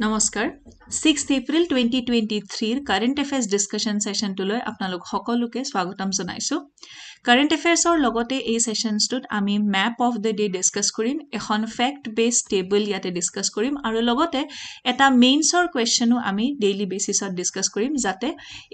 নমস্কাৰ 6th April 2023 current affairs discussion session টলৈ আপোনালোক সকলোকে স্বাগতম জনাইছো কাৰেন্ট এফেয়াৰ্সৰ লগতে এই সেশনটোত আমি map of the day discuss কৰিম এখন ফ্যাক্ট বেস টেবল ইয়াতে ডিসকাস কৰিম আৰু লগতে এটা মেইনছৰ কোৱেশ্চনো আমি ডেইলি বেসিছত ডিসকাস কৰিম যাতে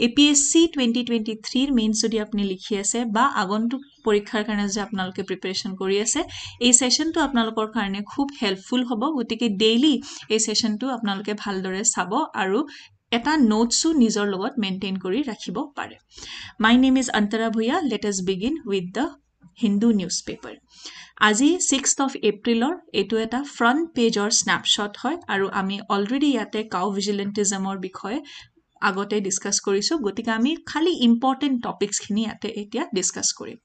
apsc 2023 ৰ মেইনছ যদি আপুনি লিখি আছে বা আগন্তুক পৰীক্ষাৰ কাৰণে যে আপোনালোকে প্ৰিপাৰেচন কৰি আছে এই সেশনটো আপোনালোকৰ কাৰণে খুব হেল্পফুল হ'ব গতিকে ডেইলি এই সেশনটো আপোনালোকে ভালদৰে চাব আৰু এটা নোটসও নিজৰ লগত মেইনটেইন কৰি ৰাখিব পাৰে my name is Antara Bhuyan let us begin with the Hindu newspaper আজি 6th of Aprilৰ এটো এটা ফ্ৰন্ট পেজৰ স্ন্যাপশ্বট হয় আৰু আমি অলৰেডি ইয়াতে কাউ ভিজিলেন্টিজমৰ বিষয়ে আগতে ডিসকাস কৰিছো গতিকে আমি খালি ইম্পৰ্টেন্ট টপিকস খিনি ইয়াতে এতিয়া ডিসকাস কৰিম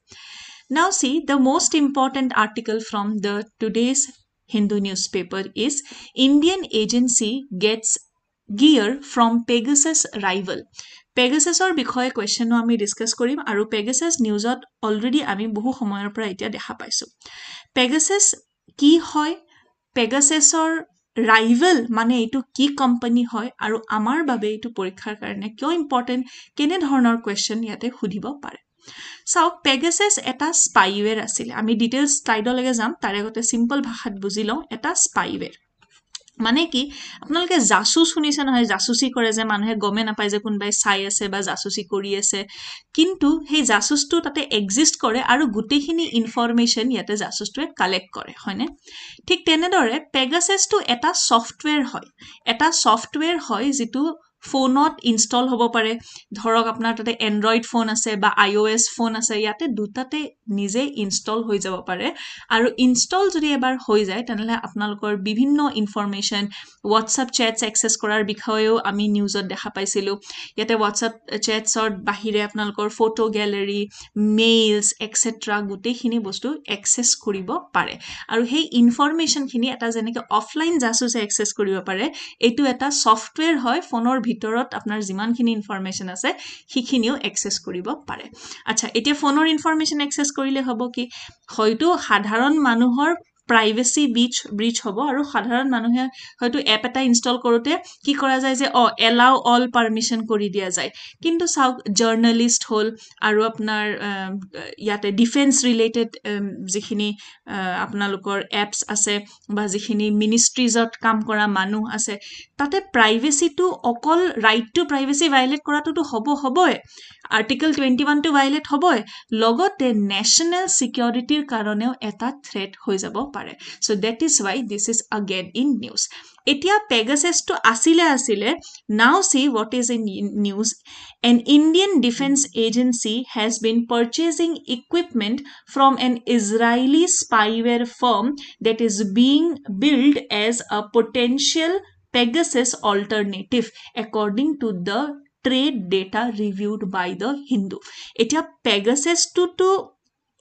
Now see the most important article from the today's Hindu newspaper is Indian agency gets gear from Pegasus rival. Pegasusৰ বিষয়ে কোৱেশ্চনো আমি ডিসকাস কৰিম আৰু Pegasus নিউজত অলৰেডি আমি বহু সময়ৰ পৰা এতিয়া দেখা পাইছো Pegasus কি হয় Pegasusৰ rival মানে এটো কি কোম্পানী হয় আৰু আমাৰ বাবে এটো পৰীক্ষাৰ কাৰণে কিয় ইম্পৰ্টেন্ট কেনে ধৰণৰ কোৱেশ্চন ইয়াতে সুধিব পাৰে So Pegasus এটা স্পাইওয়্যাৰ আছিল আমি ডিটেইলস স্লাইডলৈকে যাম তাৰ আগতে সিম্পল ভাষাত বুজি লওঁ এটা স্পাইওয়্যাৰ মানে কি আপোনালোকে জাসুস শুনিছে নহয় জাসুসি কৰে যে মানুহে গমে নাপায় যে কোনবাই চাই আছে বা জাসুসি কৰি আছে কিন্তু সেই জাসুসটো তাতে এক্সিষ্ট কৰে আৰু গুটেখিনি ইনফৰমেশন ইয়াতে জাসুসটোৱে কালেক্ট কৰে হয়নে ঠিক তেনেদৰে Pegasusটো এটা সফটওয়্যাৰ হয় যেটো ফোনত ইনষ্টল হ'ব পাৰে ধৰক আপোনাৰ তাতে এন্ড্ৰইড ফোন আছে বা iOS ফোন আছে ইয়াতে দুটাতে নিজে ইনষ্টল হৈ যাব পাৰে আৰু ইনষ্টল যদি এবাৰ হৈ যায় তেনেহলে আপোনালোকৰ বিভিন্ন ইনফৰমেশন WhatsApp chats access কৰাৰ বিষয়েও আমি নিউজত দেখা পাইছিলো ইয়াতে WhatsApp chatsৰ বাহিৰে আপোনালোকৰ ফটো গ্যালাৰি মেইলস এটসেট্ৰা গুটেখিনি বস্তু access কৰিব পাৰে আৰু সেই ইনফৰমেশন খিনি এটা যেনেকৈ অফলাইন জাসুসে access কৰিব পাৰে এটো এটা সফটওয়্যাৰ হয় ফোনৰ ভিতৰত আপোনাৰ যিমানখিনি ইনফৰমেশন আছে হিখিনিও access কৰিব পাৰে আচ্ছা এতিয়া ফোনৰ ইনফৰমেশন access কৰিলে হ'ব কি হয়তো সাধাৰণ মানুহৰ privacy breach হ'ব আৰু সাধাৰণ মানুহে হয়তো এপ এটা ইনষ্টল কৰোতে কি কৰা যায় যে allow all permission কৰি দিয়া যায় কিন্তু সাউ জাৰ্নালিস্ট হল আৰু আপোনাৰ ইয়াতে ডিফেন্স ৰিলেটেড যিখিনি আপোনালোকৰ এপস আছে বা যিখিনি মিনিষ্ট্ৰিজত কাম কৰা মানুহ আছে তাতে প্ৰাইভেসি টু অকল ৰাইট টু প্ৰাইভেসি ভায়োলেট কৰাটো হ'বই আৰ্টিকল 21 টু ভায়োলেট হ'বই লগতে ন্যাশনাল সিকিউৰিটিৰ কাৰণেও এটা থ্ৰেট হৈ যাব পাৰে so that is why this is again in news এতিয়া Pegasus to asile now see what is in news an Indian defense agency has been purchasing equipment from an Israeli spyware firm that is being billed as a potential Pegasus alternative according to the trade data reviewed by the Hindu এতিয়া Pegasus to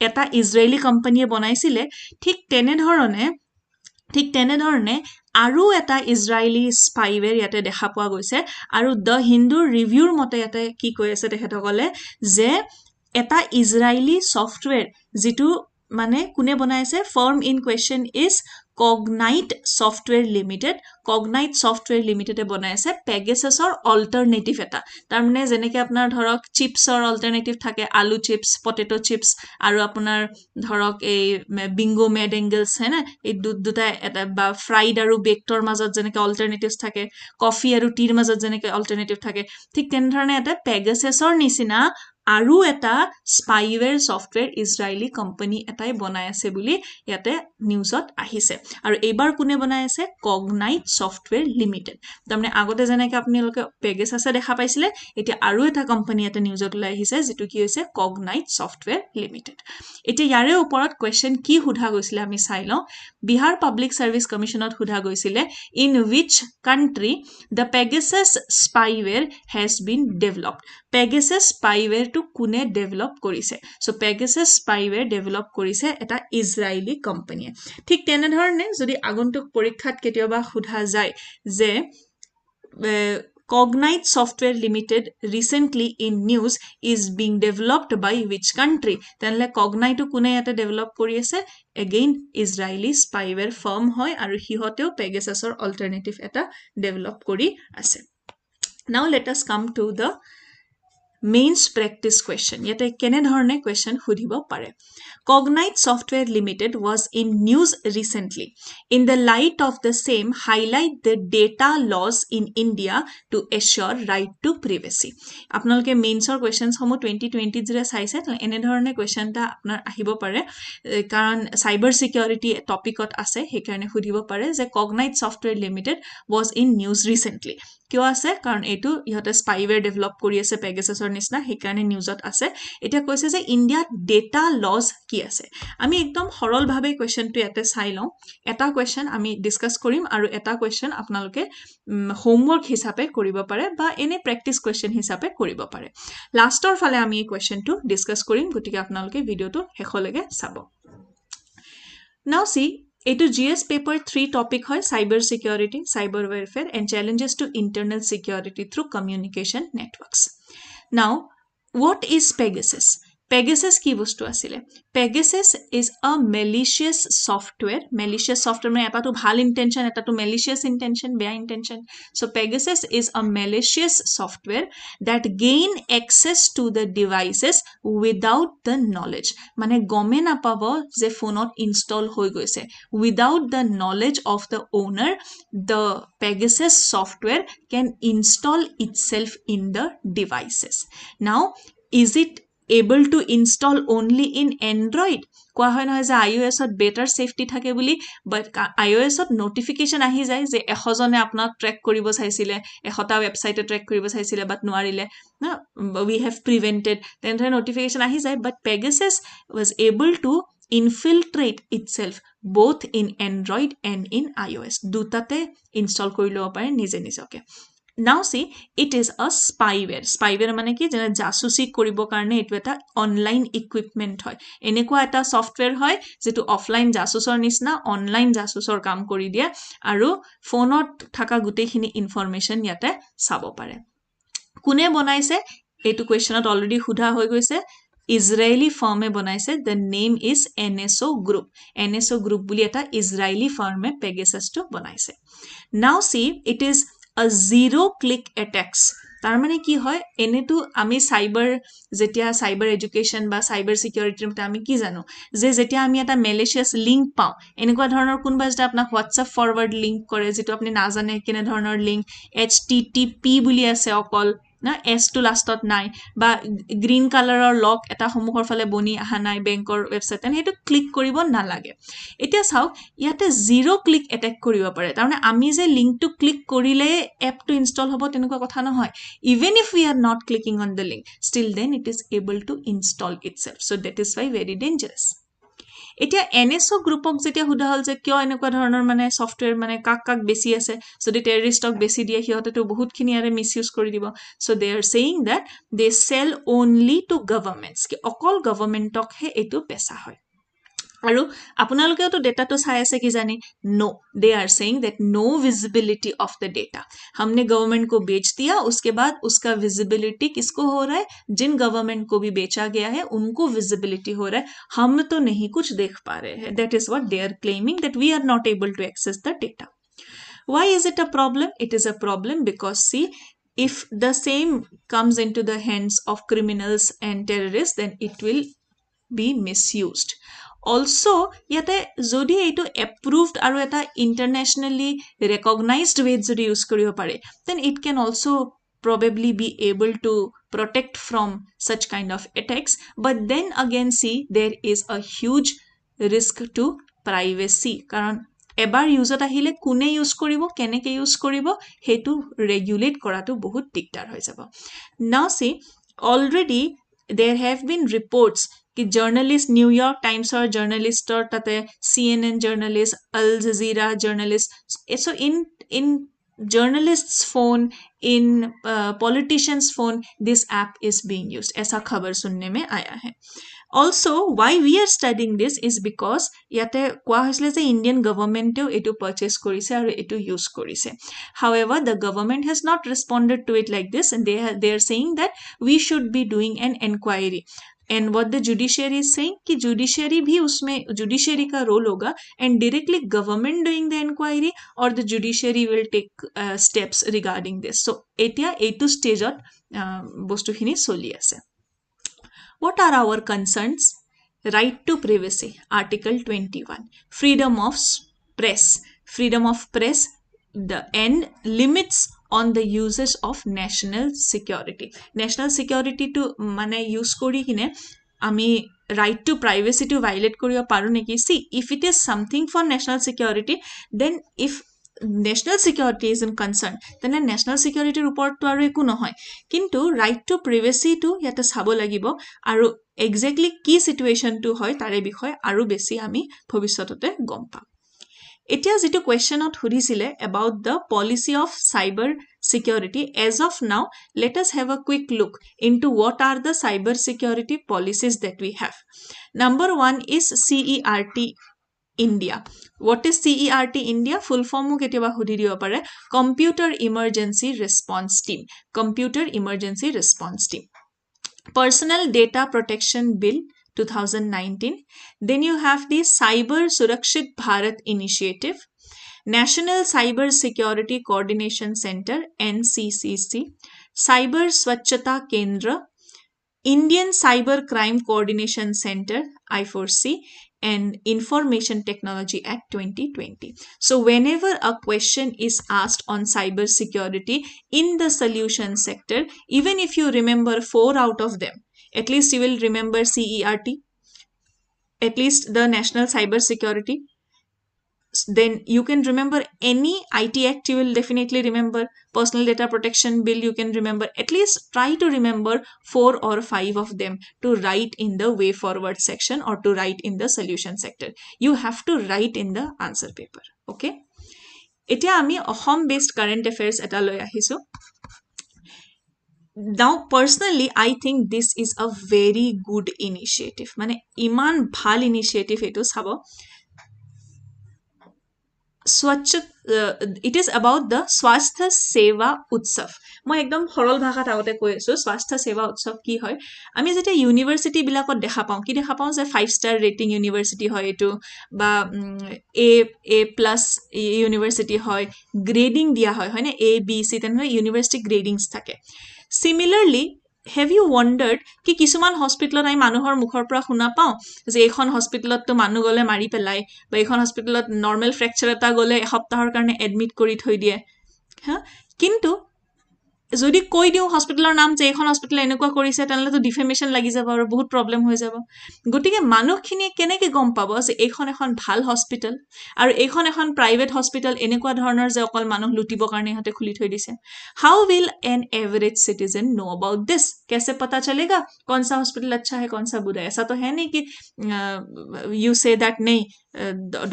এটা Israeli কোম্পানীয়ে বনাইছিলে ঠিক তেনেধৰণে আৰু এটা Israeli স্পাইওয়্যাৰ ইয়াতে দেখা পোৱা গৈছে আৰু দ্য হিন্দু ৰিভিউৰ মতে ইয়াতে কি কৈ আছে তেখেতসকলে যে এটা ইজৰাইলি সফটওয়্যাৰ যেটো মানে কোনে বনাইছে farm in question is Cognite Software Limited এ বনাইছে Pegasusৰ অল্টাৰনেটিভ এটা তাৰ মানে যেনেকৈ আপোনাৰ ধৰক চিপছৰ অল্টাৰনেটিভ থাকে আলু চিপছ পটেটো চিপছ আৰু আপোনাৰ ধৰক এই বিংগো মেডেংগলছ হেনা এই দুটা এটা বা ফ্ৰাইড আৰু বেকডৰ মাজত যেনেকৈ অল্টাৰনেটিভস থাকে কফি আৰু টিৰ মাজত যেনেকৈ অল্টাৰনেটিভ থাকে ঠিক তেনেধৰণে এটা Pegasusৰ নিচিনা আৰু এটা স্পাইওয়্যাৰ সফটওয়্যাৰ ইজৰাইলি কোম্পানী এটাই বনাই আছে বুলি ইয়াতে নিউজত আহিছে আৰু এবাৰ কোনে বনাই আছে Cognite Software Limited তাৰমানে আগতে যেনেকৈ আপোনালোকে Pegasus দেখা পাইছিলে এতিয়া আৰু এটা কোম্পানী এটা নিউজত লৈ আহিছে যেটো কি হৈছে Cognite Software Limited এতিয়া ইয়াৰে ওপৰত কোৱেশ্চন কি সোধা গৈছিলে আমি চাই লওঁ বিহাৰ পাব্লিক সাৰ্ভিস কমিশনত সোধা গৈছিলে in which country the Pegasus spyware has been developed Pegasus spyware to কোনে ডেভেলপ কৰিছে সো Pegasus spyware ডেভেলপ কৰিছে এটা ইজৰাইলি কোম্পানীয়ে ঠিক তেনেধৰণে যদি আগন্তুক পৰীক্ষাত কেতিয়াবা সোধা যায় যে Cognite Software Limited recently in news is being developed by which country? Tenle Cognite to kune yata develop kori ase? Again, Israeli spyware firm hoy aru hihoteo Pegasusor alternative eta develop kori ase. Now let us come to the mains practice question. Yete kene dhorne question hudibo pare. Cognite Software Limited was in news recently. In the light of the same, highlight the data laws in India to assure right to privacy. Apnalke mains or questions homo 2020 jira saise ene dhorne question ta apnar ahibo pare karon cyber security topic ot ase he karone hudibo pare je Cognite Software Limited was in news recently. Kyo ase karon etu ihote spyware develop kori ase Pegasusor nisna he karone news ot ase. Eta koise je India data laws কি আছে আমি একদম সৰল ভাবে কোৱেশ্চনটো ইয়াতে চাই লওঁ এটা কোৱেশ্চন আমি ডিসকাস কৰিম আৰু এটা কোৱেশ্চন আপোনালোকে হোমৱৰ্ক হিচাপে কৰিব পাৰে বা এনে প্ৰেক্টিস কোৱেশ্চন হিচাপে কৰিব পাৰে লাষ্টৰ ফালে আমি এই কোৱেশ্চনটো ডিসকাস কৰিম গতিকে আপোনালোকে ভিডিওটো হেখলৈকে চাব নাও সি এটো GS paper 3 topic হয় cyber security cyber warfare and challenges to internal security through communication networks now what is Pegasus Pegasus কি বস্তু আছিল Pegasus is a malicious software মানে এটা তো ভাল intention এটা তো malicious intention বেয়া intention so Pegasus is a malicious software that gain access to the devices without the knowledge মানে গমে না পাব যে ফোনত ইনস্টল হৈ গৈছে without the knowledge of the owner the Pegasus software can install itself in the devices now is it able to install only in Android কোৱা হয় নহয় যে iOS ত better safety থাকে বুলি but iOS ত notification আহি যায় যে 100 জনে আপোনাক ট্ৰেক কৰিব চাইছিলে 100টা ওয়েবসাইটে ট্ৰেক কৰিব চাইছিলে বাট নোৱাৰিলে না we have prevented then the notification আহি যায় but Pegasus was able to infiltrate itself both in Android and in iOS দুটাতে ইনস্টল কৰি লব পাৰে নিজে নিজকে Now see, it is a spyware. Spyware মানে কি যেনে জাসুসি কৰিব কাৰণে এটো এটা অনলাইন ইকুইপমেন্ট হয় এনেকুৱা এটা সফটওয়্যাৰ হয় যেটো অফলাইন জাসুসৰ নিচিনা অনলাইন জাসুসৰ কাম কৰি দিয়ে আৰু ফোনত থাকা গুটেখিনি ইনফৰমেশন ইয়াতে চাব পাৰে কোনে বনাইছে এটো কোৱেশ্চনত অলৰেডি হুধা হৈ গৈছে Israeli firm e banaise the name is NSO group বুলি এটা Israeli firm e Pegasus to banaise now see it is a zero click attacks তাৰ মানে কি হয় এনেটো আমি যেতিয়া সাইবাৰ এডুকেশন বা সাইবাৰ সিকিউৰিটিৰ মতে আমি কি জানো যে যেতিয়া আমি এটা malicious লিংক পাও এনেকুৱা ধৰণৰ কোনবা যেটা আপোনাক WhatsApp ফৰৱাৰ্ড লিংক কৰে যেটো আপুনি নাজানে কিনে ধৰণৰ লিংক http বুলি আছে অকল না s to lastত নাই বা গ্ৰীন কালাৰৰ লক এটা সমুখৰ ফালে বনি আহা নাই বেংকৰ ওয়েবসাইট এন হেতু ক্লিক কৰিব না লাগে এতিয়া চাও ইয়াতে জিৰো ক্লিক এটাক কৰিব পাৰে তাৰমানে আমি যে লিংকটো ক্লিক কৰিলে এপটো ইনস্টল হ'ব তেনেকুৱা কথা নহয় even if we are not clicking on the link still then it is able to install itself so that is why very dangerous এতিয়া NSO গ্ৰুপক যেতিয়া হুদা হল যে কিয় এনেকুৱা ধৰণৰ মানে সফটওয়্যাৰ মানে কাক বেছি আছে যদি টেৰৰিষ্টক বেছি দিয়ে হিয়তে তো বহুত খিনি আৰে মিসইউজ কৰি দিব so they are saying that they sell only to governments কি অকল গভৰ্নমেন্টক হে এটো পেছা হয় আৰু আপোনালোকেও তো ডেটা তো চাই আছে কি জানি no they are saying that no visibility of the data हमने गवर्नमेंट को बेच दिया उसके बाद उसका विजिबिलिटी किसको हो रहा है जिन गवर्नमेंट को भी बेचा गया है उनको विजिबिलिटी हो रहा है हम तो नहीं कुछ देख पा रहे हैं that is what they are claiming that we are not able to access the data why is it a problem it is a problem because see if the same comes into the hands of criminals and terrorists then it will be misused also yate jodi eto approved aru eta internationally recognized way jodi use koribo pare then it can also probably be able to protect from such kind of attacks but then again see there is a huge risk to privacy karon এবাৰ ইউজত আহিলে কোনে use কৰিব কেনেকে use কৰিব হেতু regulate কৰাটো বহুত দিগদাৰ হৈ যাব now see already there have been reports कि journalist New York Times or journalist or tate CNN journalist Al Jazeera journalist so in journalists phone in politicians phone this app is being used ऐसा खबर सुनने में आया है Also, why we are studying this is because yate kwa hoisle je Indian government etu purchase korise aru etu use korise. However, the government has not responded to it like this, and they are saying that we should be doing an inquiry. And what the judiciary is saying कि judiciary भी उसमें judiciary का role होगा, and directly government doing the inquiry or the judiciary will take steps regarding this. So এতিয়া এইটো stage বস্তুখিনি চলি আছে. What are our concerns? Right to privacy, Article 21. Freedom of press. Freedom of press, the end limits on the uses of national security. National security to mane use kori kine ami right to privacy to violate koribo paru neki. See, if it is something for national security, then if national security is in concern, then national security report to aru eku nohoy. Kintu right to privacy to yata sabo lagibo aru exactly ki situation to hoy tare bikhoy aru besi ami bhovishotote gom pam. Etia jitu question out hudisile about the policy of cyber security. As of now, let us have a quick look into what are the cyber security policies that we have. Number 1 is CERT India. What is CERT India? Full form ketiaba hudi dibo pare. Computer Emergency Response Team. Computer Emergency Response Team. Personal Data Protection Bill 2019. Then you have the Cyber Surakshit Bharat Initiative, National Cyber Security Coordination Center NCCC, Cyber Swachhata Kendra, Indian Cyber Crime Coordination Center I4C, and Information Technology Act 2020. So whenever a question is asked on cyber security in the solution sector, even if you remember 4 out of them, at least you will remember CERT, at least the National Cyber Security. Then you can remember any IT Act, you will definitely remember. Personal Data Protection Bill, you can remember. At least try to remember 4 or 5 of them to write in the way forward section or to write in the solution sector. You have to write in the answer paper. Okay? Etia ami Assam based current affairs eta loi ahisu. Now personally I think this is a very good initiative. Mane iman bhal initiative etu sabo. It is about the Swasthya Seva Utsav. মই একদম সৰল ভাষাত আগতে কৈ আছো স্বাস্থ্য সেৱা উৎসৱ কি হয় আমি যেটা ইউনিভাৰ্সিটি বিলাকত দেখা পাওঁ কি দেখা পাওঁ যে 5 স্টাৰ ৰেটিং ইউনিভাৰ্সিটি হয় এটো বা A+ ইউনিভাৰ্সিটি হয় গ্ৰেডিং দিয়া হয় হয়নে A B C তেনে ইউনিভাৰ্সিটি গ্ৰেডিংছ থাকে similarly have you wondered ki kisuman hospital ai manuhor mukhor pra khuna pao je ekhon hospital to manu gole mari pelai ba ekhon hospital normal fracture eta gole ek hoptahor karone admit kori thoi die ha kintu যদি কই দিও হসপিটালৰ নাম যে এখন hospital এনেকুৱা কৰিছে তানলে তো defamation লাগি যাব আৰু বহুত প্ৰবলেম হৈ যাব গটিকে মানুহখিনি কেনেকে গম পাব যে এখন ভাল হসপিটাল আৰু এখন প্ৰাইভেট হসপিটাল এনেকুৱা ধৰণৰ যে অকল মানুহ লুটিব কাৰণে হতে খুলি থৈ দিছে how will an average citizen know about this कैसे पता चलेगा कौन सा हॉस्पिटल अच्छा है कौन सा बुरा है ऐसा तो है नहीं कि यू से दैट नहीं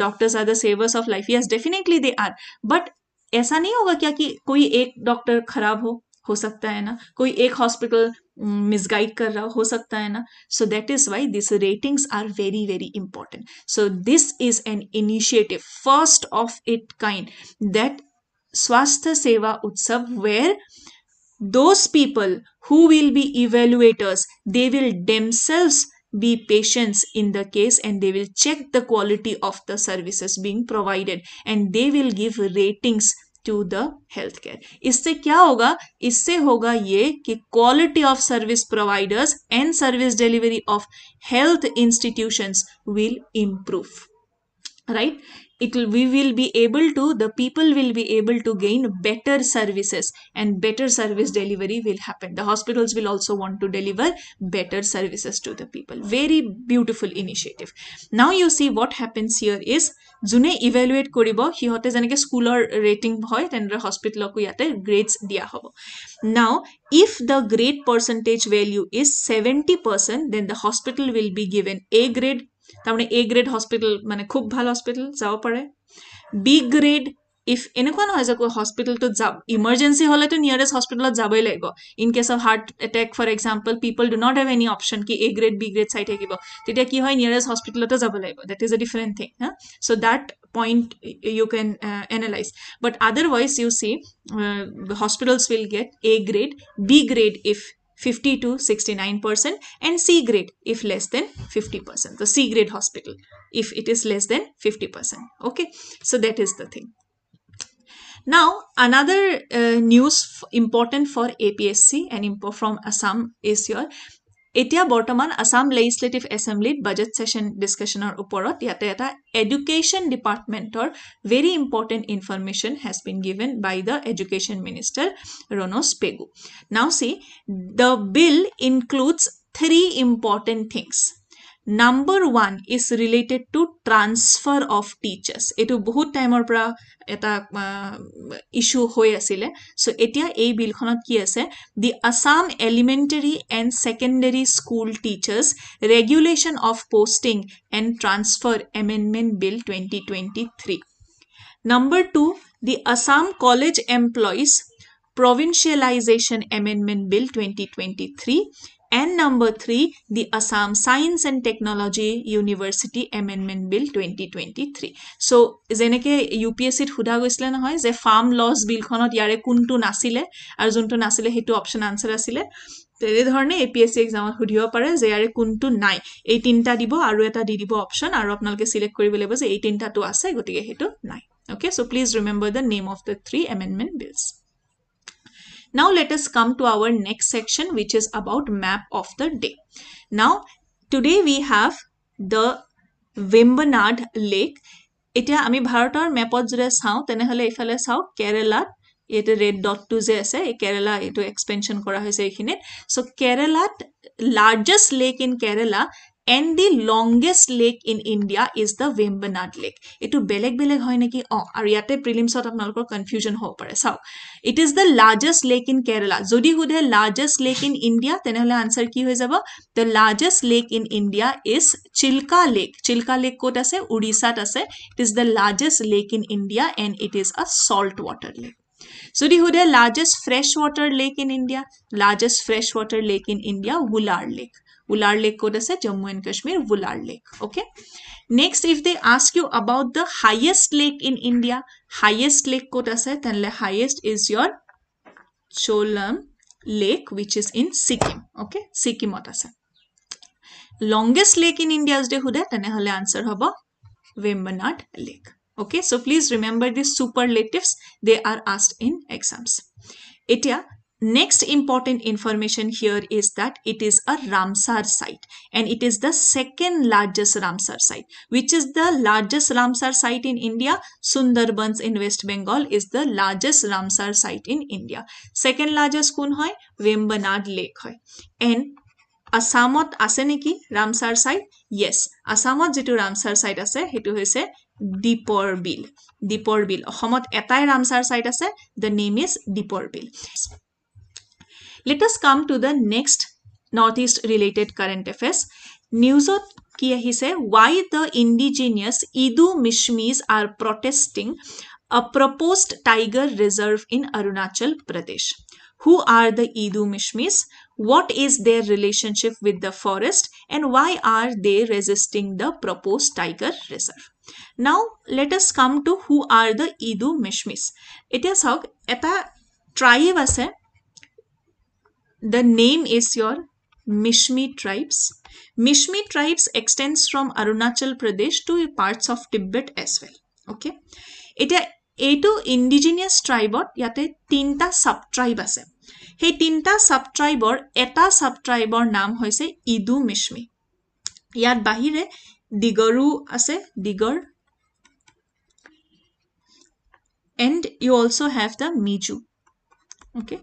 doctors are the savers of life yes definitely they are but ऐसा नहीं होगा क्या कि कोई एक डॉक्टर खराब हो सकता है ना कोई एक हॉस्पिटल मिसगाइड कर रहा हो सकता है ना so that is why these ratings are very very important so this is an initiative first of its kind that Swasthya Seva Utsav where those people who will be evaluators they will themselves be patients in the case and they will check the quality of the services being provided and they will give ratings to the healthcare. इससे क्या होगा इससे होगा ये कि quality of service providers and service delivery of health institutions will improve. Right? We will be able to the people will be able to gain better services and better service delivery will happen the hospitals will also want to deliver better services to the people very beautiful initiative now you see what happens here is june evaluate koribo hihote janeke schoolor rating hoy tenre hospital ko yate grades dia hobo now if the grade percentage value is 70% then the hospital will be given A grade তারমানে A grade hospital মানে খুব ভালো hospital যাও পারে B grade if এনেকুৱা নহয় যে হস্পিটেলটো যাব ইমাৰ্জেঞ্চি হলেতো নিয়াৰেষ্ট হস্পিটেলত যাবই লাগিব in case of heart attack for example people do not have any option কি এ গ্ৰেড বি গ্ৰেড চাই থাকিব তেতিয়া কি হয় নিয়াৰেষ্ট হস্পিটেলতে যাব লাগিব that is a different thing so' that point you can analyze but otherwise you see hospitals will get A grade B grade if 50 to 69% and C grade if less than 50%. The C grade hospital if it is less than 50%. Okay, so that is the thing. Now another news important for APSC and from Assam is your এতিয়া বৰ্তমান Assam legislative এছেম্বলিত budget session ডিসকাশনৰ ওপৰত ইয়াতে এটা education ডিপাৰ্টমেন্টৰ very important information has been given by the education minister Ranoj Pegu now see the bill includes 3 important things. Number 1 is related to transfer of teachers. Etu bahut timer pra eta issue hoy asile. So etia ei bill khonot ki ase the Assam elementary and secondary school teachers regulation of posting and transfer amendment bill 2023. Number 2 the Assam college employees provincialization amendment bill 2023. And number 3, the Assam Science and Technology University Amendment Bill 2023. So, jeneke UPSC huda goisile na hoy je farm laws bill khonot yare kuntu nasile ar juntu nasile hetu option answer asile tere dhorne APSC exam hudibo pare je yare kuntu nai ei tinta dibo aru eta di dibo option aru apnalke select koribe lebo je ei tinta to ase gotike hetu nai. Okay, so please remember the name of the 3 amendment bills. Now let us come to our next section which is about map of the day. Now today we have the Vembanad Lake. Etia ami bharator mapot jure sao tenehole ifale sao Kerala ete red dot to je ase Kerala eto expansion kora hoise ekhine. So Kerala largest lake in Kerala and the longest lake in India is the Vembanad Lake. Etu beleg hoy neki aru yate prelims ot apnalokor confusion ho pare sao it is the largest lake in Kerala jodi hude largest lake in India tenehole answer ki hoy jabo the largest lake in India is Chilka Lake kot ase Odisha t ase it is the largest lake in India and it is a salt water lake. Jodi hude largest freshwater lake in India Wular Lake kot ase Jammu and Kashmir Wular Lake. Okay, next if they ask you about the highest lake in India kot ase tenle highest is your Cholam Lake which is in Sikkim. Okay, Sikkim ot ase. Longest lake in India is de hude tenehole answer hobo Vembanad Lake. Okay, so please remember these superlatives, they are asked in exams. Etia next important information here is that it is a Ramsar site and it is the second largest Ramsar site. Which is the largest Ramsar site in India? Sundarbans in West Bengal is the largest Ramsar site in India. Second largest kun hoy Vembanad Lake hoy. And Assamot ase neki Ramsar site? Yes, Assamot jitu Ramsar site ase hetu hoise Dipor Bill. Ohomot etai Ramsar site ase, the name is Dipor Bill. Let us come to the next Northeast related current affairs. Newsot ki ahise why the indigenous Idu Mishmis are protesting a proposed tiger reserve in Arunachal Pradesh. Who are the Idu Mishmis? What is their relationship with the forest and why are they resisting the proposed tiger reserve? Now let us come to who are the Idu Mishmis. It is how eta tribe ase. The name is your Mishmi tribes. Mishmi tribes extends from Arunachal Pradesh to parts of Tibet as well. Okay. Etia etu indigenous tribe yate 3ta subtribe ase. Hey 3ta subtribe eta subtribe naam hoise Idu Mishmi. Yat bahire Digoru ase Digor. And you also have the Miju. Okay.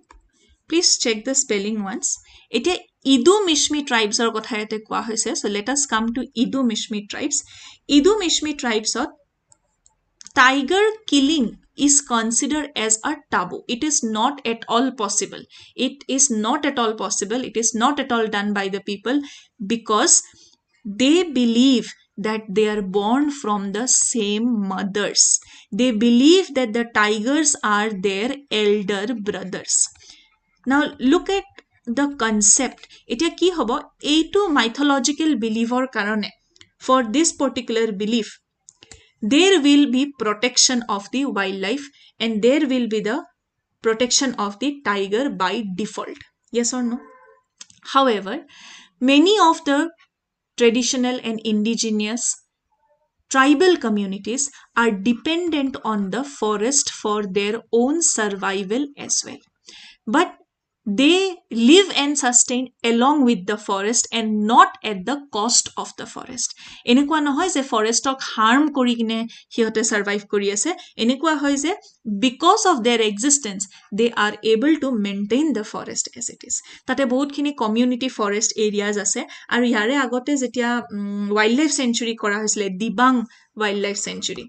Please check the spelling once. Etia Idu Mishmi tribes or kotha ete kwa hoise. So let us come to Idu Mishmi tribes. Idu Mishmi tribes or tiger killing is considered as a taboo. It is not at all possible. It is not at all done by the people because they believe that they are born from the same mothers. They believe that the tigers are their elder brothers. Now look at the concept. Etia ki hobo? Eitu mythological believer karone. For this particular belief, there will be protection of the wildlife and there will be the protection of the tiger by default. Yes or no? However, many of the traditional and indigenous tribal communities are dependent on the forest for their own survival as well. But they live and sustain along with the forest and not at the cost of the forest. Enekwa nohoy je forestok harm kori kine hihote survive kori ase. Enekwa hoy je because of their existence they are able to maintain the forest as it is. Tate bahut khini community forest areas ase aru yare agote jetia wildlife sanctuary kora hoisile Dibang wildlife sanctuary.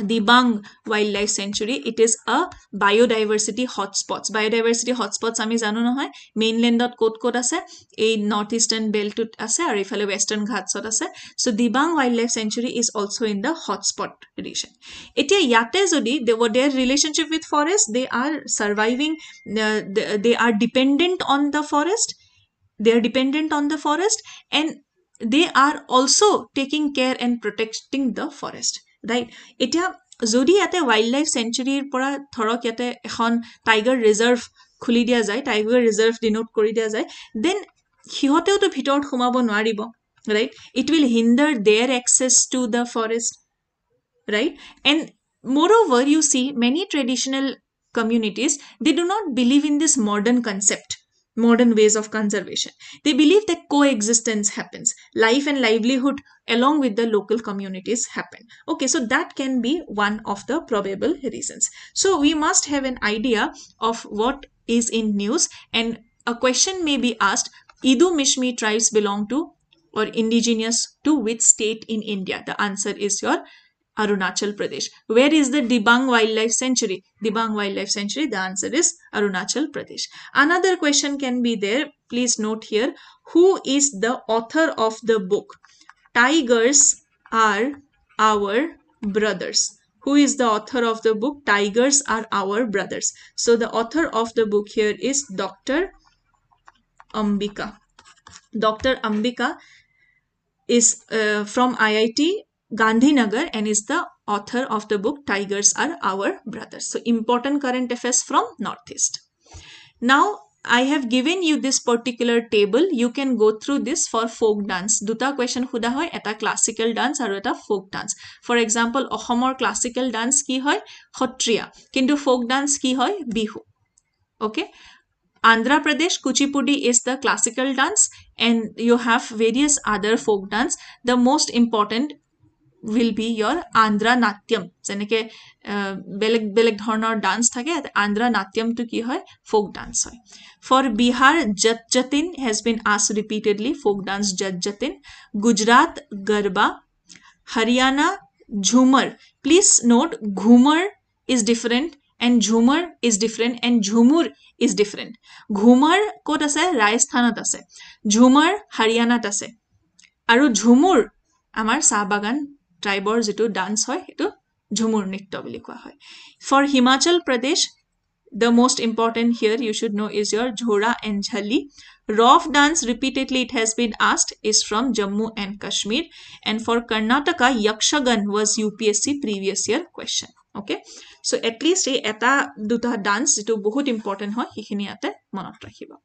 Dibang Wildlife Sanctuary, it is a biodiversity hotspots. Biodiversity hotspots ami jano nohoy mainland kot ase a northeastern belt ase aru ifale western ghats ase. So Dibang Wildlife Sanctuary is also in the hotspot region. Etia yate jodi their relationship with forest, they are surviving, they are dependent on the forest. They are dependent on the forest and they are also taking care and protecting the forest. Right? Etia jodi yate wildlife sanctuary pora thorok yate ekhon tiger reserve khuli dia jay, tiger reserve denote kori dia jay, then hihoteo to bhitor khumabo nwaribo, right? It will hinder their access to the forest, right? And moreover, you see many traditional communities, they do not believe in this modern concept, modern ways of conservation. They believe that coexistence happens, life and livelihood along with the local communities happen. Okay, so that can be one of the probable reasons. So we must have an idea of what is in news, and a question may be asked, Idu Mishmi tribes belong to or indigenous to which state in India? The answer is your Arunachal Pradesh. Where is the Dibang Wildlife Sanctuary? Dibang Wildlife Sanctuary, the answer is Arunachal Pradesh. Another question can be there. Please note here, who is the author of the book Tigers Are Our Brothers? Who is the author of the book Tigers Are Our Brothers? So the author of the book here is Dr. Ambika. Dr. Ambika is from IIT Gandhinagar and is the author of the book Tigers Are Our Brothers. So important current affairs from Northeast. Now I have given you this particular table. You can go through this for folk dance. Duta question huda hoy, eta classical dance aru eta folk dance. For example, Ohomor classical dance ki hoy? Hotriya. Kintu folk dance ki hoy? Bihu. Okay. Andhra Pradesh, Kuchipudi is the classical dance and you have various other folk dance. The most important will be your Andhra Natyam. Jeneke beleg dhornor dance thake, Andhra Natyam to ki hoy? Folk dance hoy. For Bihar, Jat Jatin has been asked repeatedly, folk dance Jat Jatin. Gujarat, Garba. Haryana, Jhumar. Please note, Ghumar is different and Jhumar is different and Jhumur is different. Ghumar kot ase? Rajasthanat ase. Jhumar Haryanat ase. Aru Jhumur amar Sabagan tribor jitu dance hoy, etu Jhumur Nitya boli koa hoy. For Himachal Pradesh, the most important here you should know is your Jhora and Jhali. Rough dance, repeatedly it has been asked, is from Jammu and Kashmir. And for Karnataka, Yakshagan was UPSC previous year question. Okay, so at least eta duta dance jitu bahut important hoy, hikhini ate monot rakhiba.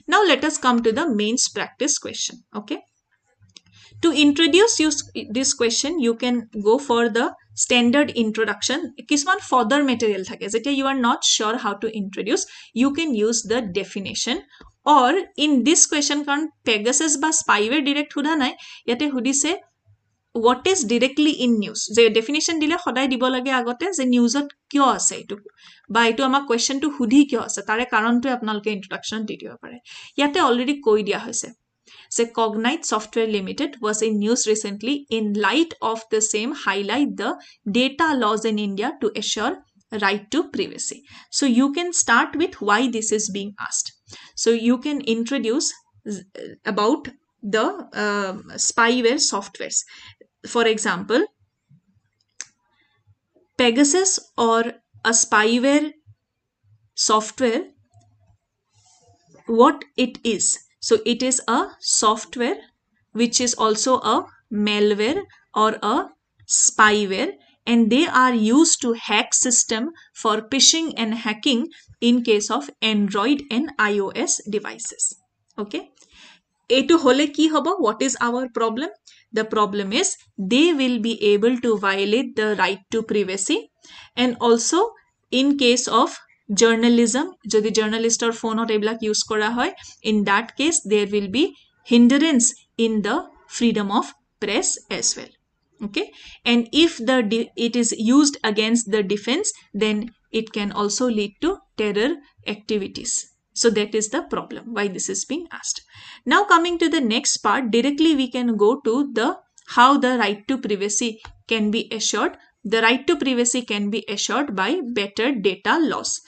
Now let us come to the mains practice question. Okay, to introduce you this question, you can go for the standard introduction. Kisman further material thake jetia you are not sure how to introduce, you can use the definition, or in this question karon Pegasus ba spyware direct huda nai, yate hudise what is directly in news. Je definition dile khoday dibo lage agote je newsot kyo ase etu ba etu ama question to hudi kyo ase tare karon to apnaloke introduction di dibo pare. Yate already koi dia hoise. The Cognite Software Limited was in news recently. In light of the same, highlight the data laws in India to assure right to privacy. So you can start with why this is being asked. So you can introduce about the spyware softwares. For example, Pegasus or a spyware software, what it is. So it is a software which is also a malware or a spyware, and they are used to hack system for phishing and hacking in case of Android and iOS devices. Okay. A2 hole ki hobo? What is our problem? The problem is they will be able to violate the right to privacy, and also in case of journalism, jodi journalist or phone or eblak use kora hoy, in that case there will be hindrance in the freedom of press as well. Okay, and if it is used against the defense, then it can also lead to terror activities. So that is the problem why this is being asked. Now coming to the next part, directly we can go to the how the right to privacy can be assured. The right to privacy can be assured by better data laws,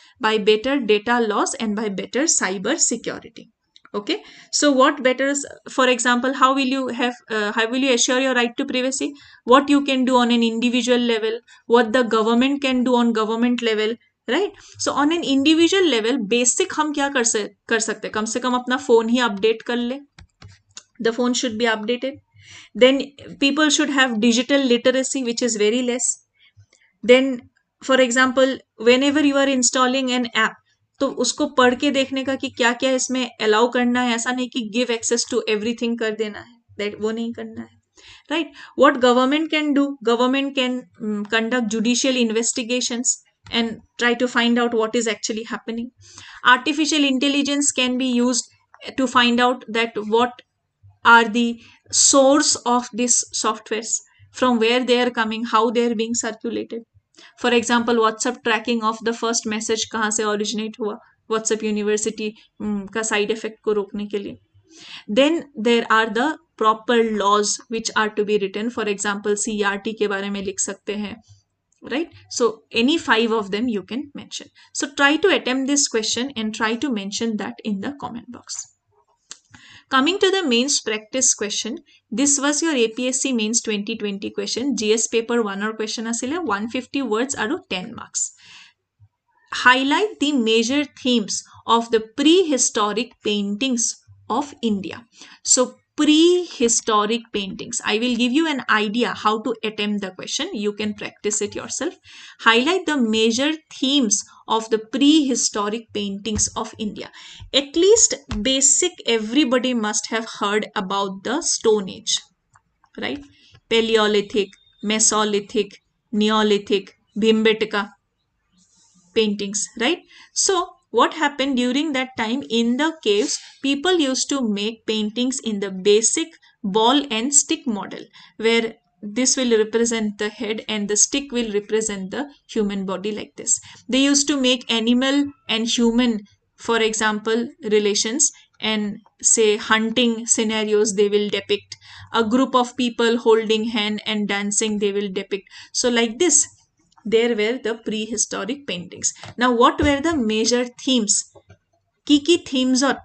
and by better cyber security. Okay, so what better, for example, how will you assure your right to privacy? What you can do on an individual level, what the government can do on government level, right? So on an individual level, basic हम क्या कर सकते हैं? कम से कम अपना phone ही update कर ले. The phone should be updated. Then people should have digital literacy, which is very less. Then, for example, whenever you are installing an app, तो उसको पढ़ के देखने का कि क्या क्या इसमें अलाउ करना है. ऐसा नहीं कि गिव एक्सेस टू एवरीथिंग कर देना है, दैट वो नहीं करना है. Right? What government can do? Government can conduct judicial investigations and try to find out what is actually happening. Artificial intelligence can be used to find out that what are the source of these softwares, from where they are coming, how they are being circulated. For example, WhatsApp tracking of the first message कहाँ से originate हुआ, WhatsApp University का side effect को रोकने के लिए. Then there are the proper laws which are to be written. For example, CRT के बारे में लिख सकते हैं, right? So any 5 of them you can mention. So try to attempt this question and try to mention that in the comment box. Coming to the mains practice question, this was your APSC mains 2020 question. GS paper 1 or question asile 150 words aru 10 marks. Highlight the major themes of the prehistoric paintings of India. So prehistoric paintings. I will give you an idea how to attempt the question. You can practice it yourself. Highlight the major themes of the prehistoric paintings of India. At least basic everybody must have heard about the Stone Age, right? Paleolithic, Mesolithic, Neolithic, Bhimbetka paintings, right? So what happened during that time in the caves, people used to make paintings in the basic ball and stick model, where this will represent the head and the stick will represent the human body like this. They used to make animal and human, for example, relations, and say hunting scenarios they will depict. A group of people holding hand and dancing they will depict. So like this, there were the prehistoric paintings. Now what were the major themes? Kiki themes or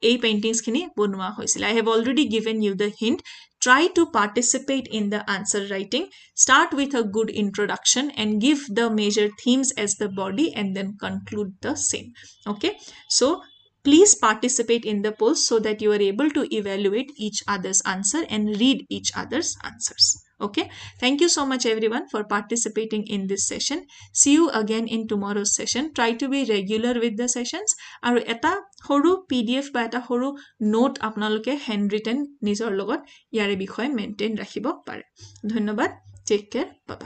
a paintings khini bonwa hoisil. I have already given you the hint. Try to participate in the answer writing. Start with a good introduction and give the major themes as the body and then conclude the same. Okay, so please participate in the polls so that you are able to evaluate each other's answer and read each other's answers. Okay, thank you so much everyone for participating in this session. See you again in tomorrow's session. Try to be regular with the sessions. Aru eta horu PDF ba eta horu note apnaloke handwritten nijor logot yare bikhoye maintain rakhibo pare. Dhonnobad. Take care. Bye bye.